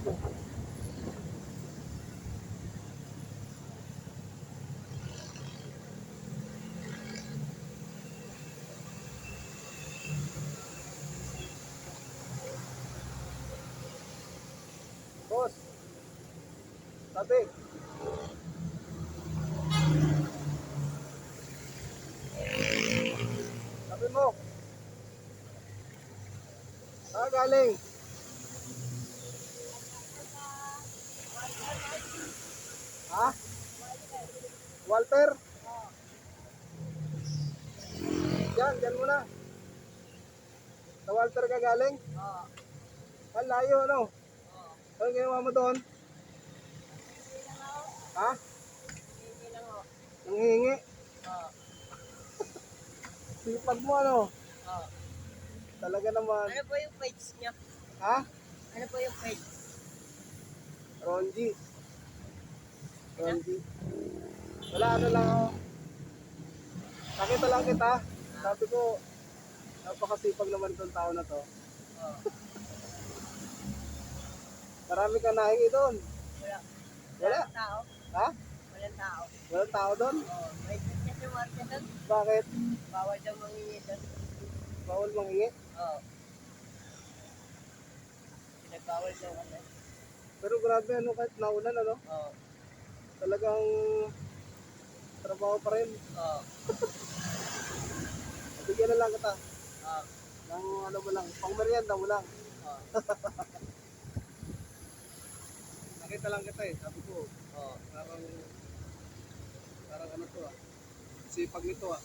Boss, tabi. Tabi mo. Galing. Ha? Walter? Diyan muna. Sa Walter ka galing? Oo. Ang layo, ano? Oo. Ano ginawa mo doon? Ha? Hindi lang ako. Nanghihingi? Oo. Sipag mo, ano? Oo. Talaga naman. Ano po yung page niya? Ha? Ano po yung page? Ronji. Wala, ano lang ako. Nakita lang kita. Sabi ko, napakasipag naman itong tao na to. Oo. Marami kang nahingi doon. Wala. Wala? Walang tao. Ha? Walang tao. Walang tao doon? Oo. May kasi market doon. Bakit? Bawal daw mangingi doon. Bawal manghingi? Oo. Pinagbawal daw kasi. Pero grabe, ano, kahit naulan, ano? Oo. Talagang trabaho pa rin. Oo. Bigyan na lang kita. Oo. Ng ano mo lang, pang merienda mo lang. Oo. Nakita lang kita eh, sabi ko, Oo. parang ano to ah. Sipag nito ah.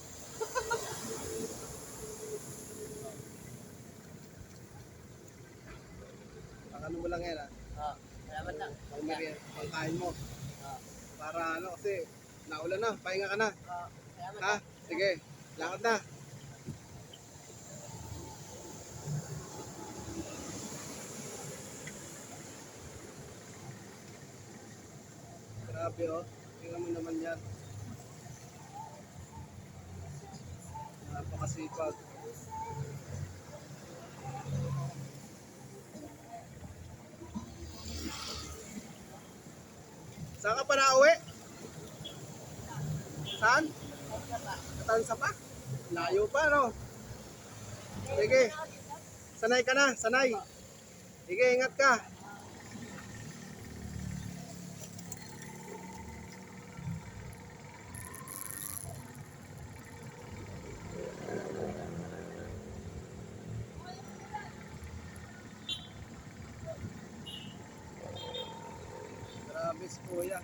Pang ano mo lang yan ah. Oo. Salamat na. Pang merienda, pang kain mo. Oo. Para ano kasi, naulan na, pahinga ka na. Oo. Salamat Ha? na. Sige, lakad na. Grabe oh, tingnan mo naman yan. Napakasipag. Saan ka pa nauwi? Saan? Tansa pa? Layo pa, no? Sige. Sanay ka na, sanay. Sige, ingat ka. Grabe si Kuya.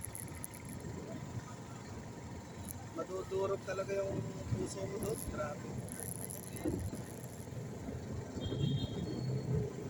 Madudurog talaga yung puso mo doon. Grabe.